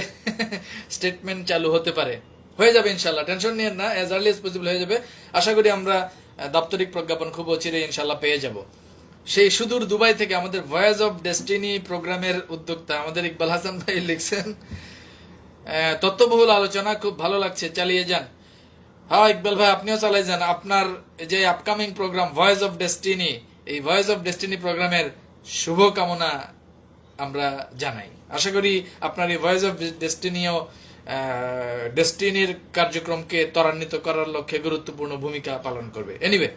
Speaker 1: স্টেটমেন্ট চালু হতে পারে? হয়ে যাবে ইনশাল্লাহ, টেনশন নিয়েন না, এজ আর্লি এজ পসিবল হয়ে যাবে। আশা করি আমরা দাপ্তরিক প্রজ্ঞাপন খুব অচিরে ইনশাল্লাহ পেয়ে যাব। সেই সুদূর দুবাই থেকে আমাদের ভয়েস অফ ডেস্টিনি প্রোগ্রামের উদ্যোক্তা আমাদের ইকবাল হাসান ভাই লিখছেন, তত্ত্ববহুল আলোচনা, খুব ভালো লাগছে, চালিয়ে যান। হ্যাঁ ইকবাল ভাই, আপনিও চালাই যান। আপনার যে upcoming programme voice of destiny, এই ভয়েস অফ ডেস্টিনি প্রোগ্রামের শুভ কামনা আমরা জানাই। আশা করি আপনার এই ভয়েস অফ ডেস্টিনিও ডেস্টিনির কার্যক্রমকে ত্বরান্বিত করার লক্ষ্যে গুরুত্বপূর্ণ ভূমিকা পালন করবে। এনিওয়ে,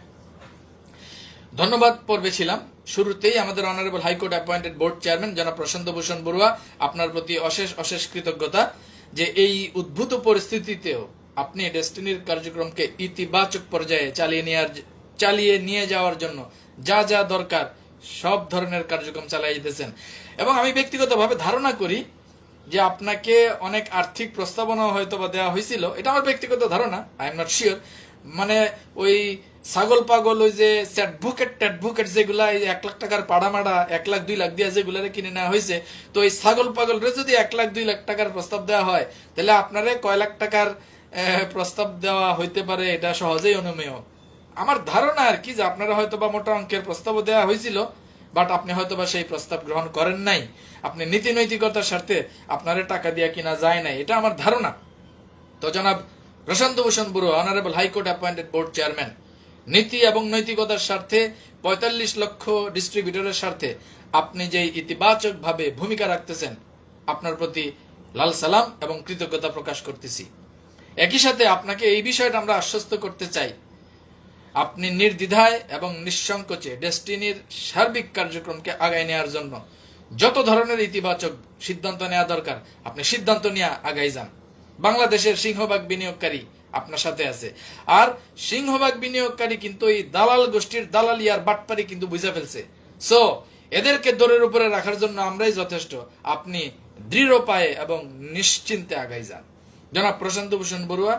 Speaker 1: ধন্যবাদ পর্বে ছিলাম। শুরুতেই আমাদের honourable high court appointed board chairman জনাব প্রশান্ত ভূষণ বড়ুয়া, আপনার প্রতি অশেষ অশেষ কৃতজ্ঞতা যে এই উদ্ভূত পরিস্থিতিতেও আপনি ডেস্টিনির কার্যক্রমকে ইতিবাচক পর্যায়ে চালিয়ে নিয়ে যাওয়ার জন্য যা যা দরকার সব ধরনের কার্যক্রম চালিয়ে যেতেছেন। এবং আমি ব্যক্তিগতভাবে ধারণা করি যে আপনাকে অনেক আর্থিক প্রস্তাবনা হয়তো বা দেওয়া হয়েছিল, এটা আমার ব্যক্তিগত ধারণা, আই এম নট শিওর। মানে ওই ছাগল পাগল, ওই যে ট্যাডভোকেট যেগুলা 1 লাখ টাকার পাড়ামাড়া 1 লাখ 2 লাখ দিয়ে যেগুলারে কিনে নেওয়া হয়েছে, তো এই ছাগল পাগলরে যদি 1 লাখ 2 লাখ টাকার প্রস্তাব দেওয়া হয়, তাহলে আপনারে কয় লাখ টাকার প্রস্তাব দেওয়া হইতে পারে এটা সহজেই অনুমেয়। আমার ধারণা আর কি যে আপনারা হয়তো বা মোটা অঙ্কের প্রস্তাবও দেওয়া হয়েছিল, বাট আপনি হয়তো বা সেই প্রস্তাব গ্রহণ করেন নাই। আপনি নীতি নৈতিকতার স্বার্থে আপনারে টাকা দিয়ে কিনা যায় নাই, এটা আমার ধারণা। তো জনাব Prashanta Bhushan Barua, honourable high court appointed board chairman, নীতি এবং নৈতিকতার স্বার্থে 45 লক্ষ ডিস্ট্রিবিউটরের স্বার্থে আপনি যে ইতিবাচক ভাবে ভূমিকা রাখতেছেন, আপনার প্রতি লাল সালাম এবং কৃতজ্ঞতা প্রকাশ করতেছি। একই সাথে আপনাকে এই বিষয়টা আমরা আশ্বস্ত করতে চাই, আপনি নির্দ্বিধায় এবং নিঃসংকোচে ডেস্টিনির সার্বিক কার্যক্রমকে আগায় নেওয়ার জন্য যত ধরনের ইতিবাচক সিদ্ধান্ত নেওয়া দরকার আপনি সিদ্ধান্ত নিয়ে আগাই যান। বাংলাদেশের সিংহভাগ বিনিয়োগকারী আপনার সাথে আছে, আর সিংহভাগ বিনিয়োগকারী কিন্তু এই দালাল গোষ্ঠীর দালালি আর বাটপারি কিন্তু বুঝে ফেলছে। সো এদেরকে দরের উপরে রাখার জন্য আমরাই যথেষ্ট। আপনি দৃঢ় পায়ে এবং নিশ্চিন্তে আগাই যান। জনাব প্রশান্ত ভূষণ বড়ুয়া,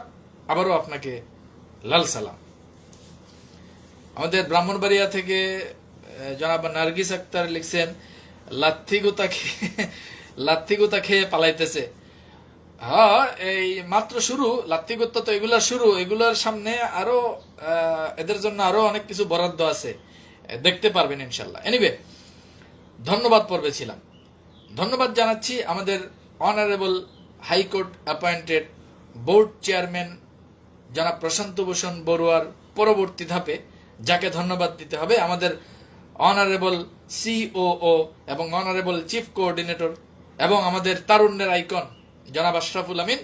Speaker 1: আবারও আপনাকে লাল সালাম। আমাদের ব্রাহ্মণবাড়িয়া থেকে জনাব নার্গিস আক্তার লিখছেন, লাত্থি গুতা খেয়ে পালাইতেছে। হ্যাঁ, এই মাত্র শুরু, লাত্তিগত্তা তো এগুলা শুরু, এগুলার সামনে আরো এদের জন্য আরো অনেক কিছু বরাদ্দ আছে, দেখতে পারবেন ইনশাল্লাহ। এনিওয়ে, ধন্যবাদ পর্বে ছিলাম। ধন্যবাদ জানাচ্ছি আমাদের honourable high court appointed board chairman জনাব প্রশান্ত ভূষণ বড়ুয়ার পরবর্তী ধাপে যাকে ধন্যবাদ দিতে হবে, আমাদের অনারেবল সিওও এবং অনারেবল চিফ কোঅর্ডিনেটর এবং আমাদের তারুণ্যের আইকন জনাব আশরাফুল আমিন।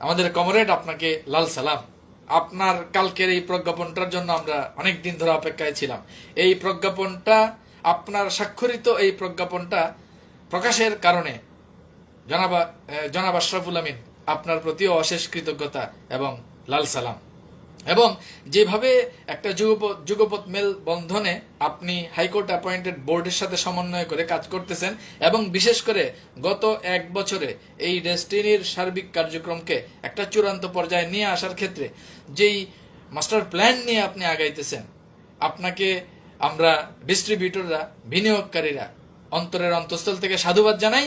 Speaker 1: আমাদের কমরেড, আপনাকে লাল সালাম। আপনার কালকের এই প্রজ্ঞাপনটার জন্য আমরা অনেক দিন ধরে অপেক্ষায় ছিলাম। এই প্রজ্ঞাপনটা, আপনার স্বাক্ষরিত এই প্রজ্ঞাপনটা প্রকাশের কারণে জনাব আশরাফুল আমিন, আপনার প্রতিও অশেষ কৃতজ্ঞতা এবং লাল সালাম। এবং যেভাবে একটা যুগপৎ মেল বন্ধনে আপনি হাইকোর্ট অ্যাপয়েন্টেড বোর্ডের সাথে সমন্বয় করে কাজ করতেছেন এবং বিশেষ করে গত 1 বছরে এই ডেস্টিনির সার্বিক কার্যক্রমকে একটা চূড়ান্ত পর্যায়ে নিয়ে আসার ক্ষেত্রে যেই মাস্টার প্ল্যান নিয়ে আপনি আগাইতেছেন, আপনাকে আমরা ডিস্ট্রিবিউটররা, বিনিয়োগকারীরা অন্তরের অন্তঃস্থল থেকে সাধুবাদ জানাই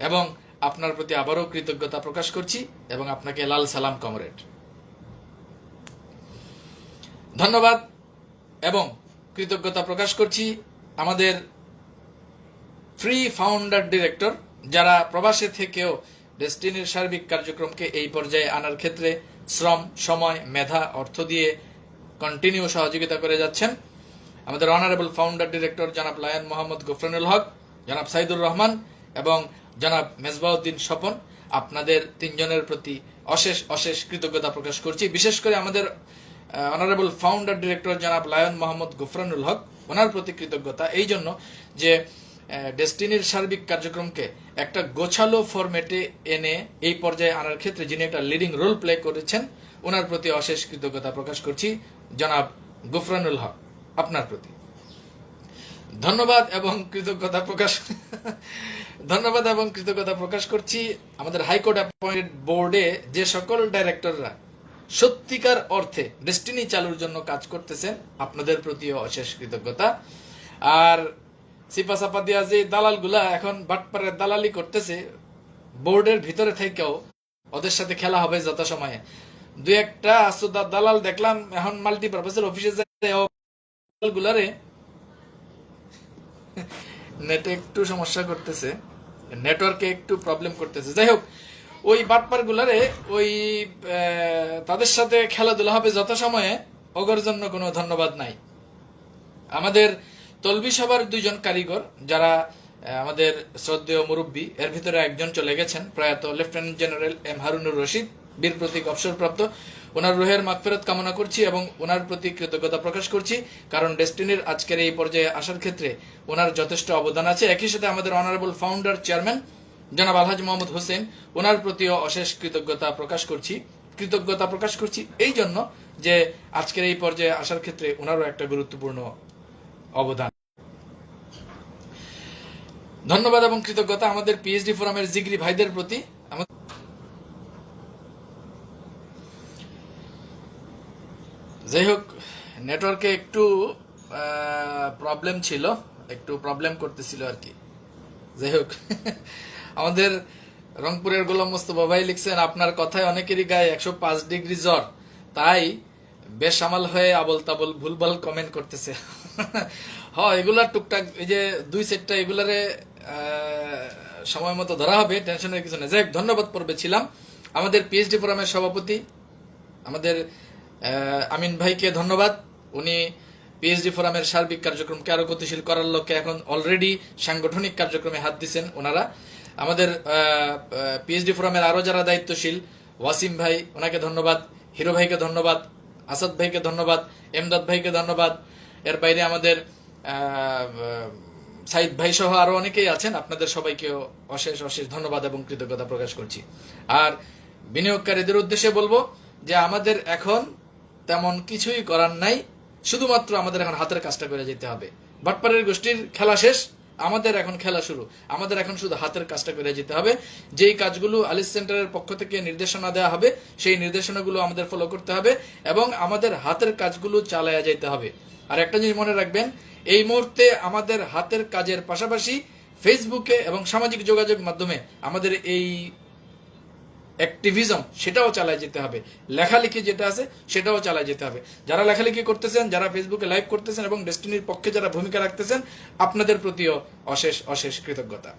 Speaker 1: এবং আপনার প্রতি আবারও কৃতজ্ঞতা প্রকাশ করছি এবং আপনাকে লাল সালাম কমরেড। ধন্যবাদ এবং কৃতজ্ঞতা প্রকাশ করছি আমাদের ফ্রি ফাউন্ডার ডিরেক্টর, যারা প্রবাসে থেকেও ডেস্টিনির সার্বিক কার্যক্রমকে এই পর্যায়ে আনার ক্ষেত্রে শ্রম, সময়, মেধা, অর্থ দিয়ে কন্টিনিউ সহযোগিতা করে যাচ্ছেন। আমাদের অনারেবল ফাউন্ডার ডিরেক্টর জনাব লায়ন মোহাম্মদ গফরানুল হক, জনাব সাইদুর রহমান এবং জনাব মেজবাউদ্দিন স্বপন, আপনাদের তিনজনের প্রতি অশেষ অশেষ কৃতজ্ঞতা প্রকাশ করছি। বিশেষ করে আমাদের অনারেবল ফাউন্ডার ডিরেক্টর জনাব লায়ন মোহাম্মদ গফরানুল হক, ওনার প্রতি কৃতজ্ঞতা এই জন্য যে ডেস্টিনির সার্বিক কার্যক্রমকে একটা গোছালো ফরম্যাটে এনে এই পর্যায়ে আনার ক্ষেত্রে যিনি একটা লিডিং রোল প্লে করেছেন, ওনার প্রতি অশেষ কৃতজ্ঞতা প্রকাশ করছি জনাব গফরানুল হক, আপনার প্রতি ধন্যবাদ এবং কৃতজ্ঞতা প্রকাশ করছি আমাদের হাইকোর্ট অ্যাপয়েন্টেড বোর্ডে যে সকল ডাইরেক্টররা সত্যিকার অর্থে ডেস্টিনি চালুর জন্য কাজ করতেছেন, আপনাদের প্রতিও অশেষ কৃতজ্ঞতা। আর সিপাসাপা দিয়া যে দালালগুলা এখন বাটপাড়ের দালালি করতেছে, বোর্ডের ভিতরে থেকেও ওদের সাথে খেলা হবে যথাসময়ে। 2-1টা আসুদার দালাল দেখলাম এখন মাল্টিপারপাসের অফিসে গুলারে নেটে একটু সমস্যা করতেছে, নেটওয়ার্কে একটু প্রবলেম করতেছে। যাই হোক, ওই বাটপার গুলারে ওই তাদের সাথে খেলাধুলা হবে যথাসময়ে, ওগর জন্য কোনো ধন্যবাদ নাই। আমাদের তলবি সভার 2 জন কারিগর, যারা আমাদের শ্রদ্ধেয় মুরব্বী, এর ভিতরে একজন চলে গেছেন, প্রয়াত lieutenant general M Harunur Rashid, বীর প্রতীক অবসরপ্রাপ্ত। ওনার রুহের মাগফিরাত কামনা করছি এবং ওনার প্রতি কৃতজ্ঞতা প্রকাশ করছি, কারণ ডেস্টিনির আজকের এই পর্যায়ে আসার ক্ষেত্রে ওনার যথেষ্ট অবদান আছে। একই সাথে আমাদের অনারেবল ফাউন্ডার চেয়ারম্যান জনাব আলহাজ মোহাম্মদ হোসেন, ওনার প্রতিও অশেষ কৃতজ্ঞতা প্রকাশ করছি এই জন্য যে আজকের এই পর্যায়ে আসার ক্ষেত্রে ওনারও একটা গুরুত্বপূর্ণ অবদান। ধন্যবাদ এবং কৃতজ্ঞতা আমাদের পিএইচডি ফোরামের জিগরি ভাইদের প্রতি। যাই হোক, নেটওয়ার্কে একটু প্রবলেম ছিল, একটু প্রবলেম করতেছিল আর কি। যাই হোক, আমাদের রংপুরের গোলাম মোস্তফা ভাই লিখছেন, আপনার কথায় অনেকেরই গায়ে 105 ডিগ্রি জ্বর, তাই বেসামাল হয়ে আবল তাবল ভুলভাল কমেন্ট করতেছে। হ্যাঁ, এগুলা টুকটাক, এই যে 2 সেটটা এগুলারে সময় মতো ধরা হবে, টেনশনের কিছু নেই। যাই হোক, ধন্যবাদ পর্বে ছিলাম। আমাদের পিএইচডি ফোরামের সভাপতি আমাদের আমিন ভাইকে ধন্যবাদ। উনি পিএইচডি ফোরামের সার্বিক কার্যক্রমকে আরো গতিশীল করার লক্ষ্যে এখন অলরেডি সাংগঠনিক কার্যক্রমে হাত দিচ্ছেন ওনারা। আমাদের পিএইচডি ফোরামের আরো যারা দায়িত্বশীল, ওয়াসিম ভাই, ওনাকে ধন্যবাদ, হিরো ভাইকে ধন্যবাদ, আসাদ ভাইকে ধন্যবাদ, এমদাদ ভাইকে ধন্যবাদ। এর বাইরে আমাদের সাইদ ভাই সহ আরো অনেকেই আছেন, আপনাদের সবাইকেও অশেষ অশেষ ধন্যবাদ এবং কৃতজ্ঞতা প্রকাশ করছি। আর বিনিয়োগকারীদের উদ্দেশ্যে বলবো যে আমাদের এখন তেমন কিছুই করার নাই, শুধুমাত্র আমাদের এখন হাতের কাজটা করে যেতে হবে। বাটপাড়ের গোষ্ঠীর খেলা শেষ, আমাদের এখন খেলা শুরু। আমাদের এখন শুধু হাতের কাজটা করে যেতে হবে। যেই কাজগুলো আলিস সেন্টারের পক্ষ থেকে নির্দেশনা দেওয়া হবে, সেই নির্দেশনাগুলো আমাদের ফলো করতে হবে এবং আমাদের হাতের কাজগুলো চালায়া যেতে হবে। আর একটা জিনিস মনে রাখবেন, এই মুহূর্তে আমাদের হাতের কাজের পাশাপাশি ফেসবুকে এবং সামাজিক যোগাযোগ মাধ্যমে আমাদের এই অ্যাক্টিভিজম সেটাও চালায় যেতে হবে, লেখালেখি যেটা আছে সেটাও চালায় যেতে হবে। যারা লেখালেখি করতেছেন, যারা ফেসবুকে লাইভ করতেছেন এবং ডেস্টিনির পক্ষে যারা ভূমিকা রাখতেছেন, আপনাদের প্রতিও অশেষ অশেষ কৃতজ্ঞতা।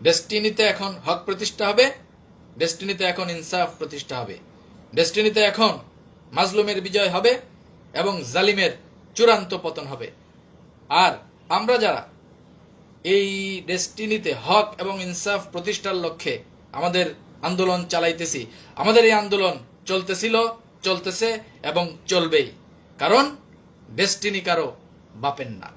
Speaker 1: ডেস্টিনিতে এখন হক প্রতিষ্ঠা হবে, ডেস্টিনিতে এখন ইনসাফ প্রতিষ্ঠা হবে, ডেস্টিনিতে এখন মাজলুমের বিজয় হবে এবং জালিমের চূড়ান্ত পতন হবে। আর আমরা যারা এই ডেস্টিনিতে হক এবং ইনসাফ প্রতিষ্ঠার লক্ষ্যে আমাদের আন্দোলন চালাইতেছি, আমাদের এই আন্দোলন চলতেছিল, চলতেছে এবং চলবেই, কারণ ডেস্টিনি কারো বাপের না।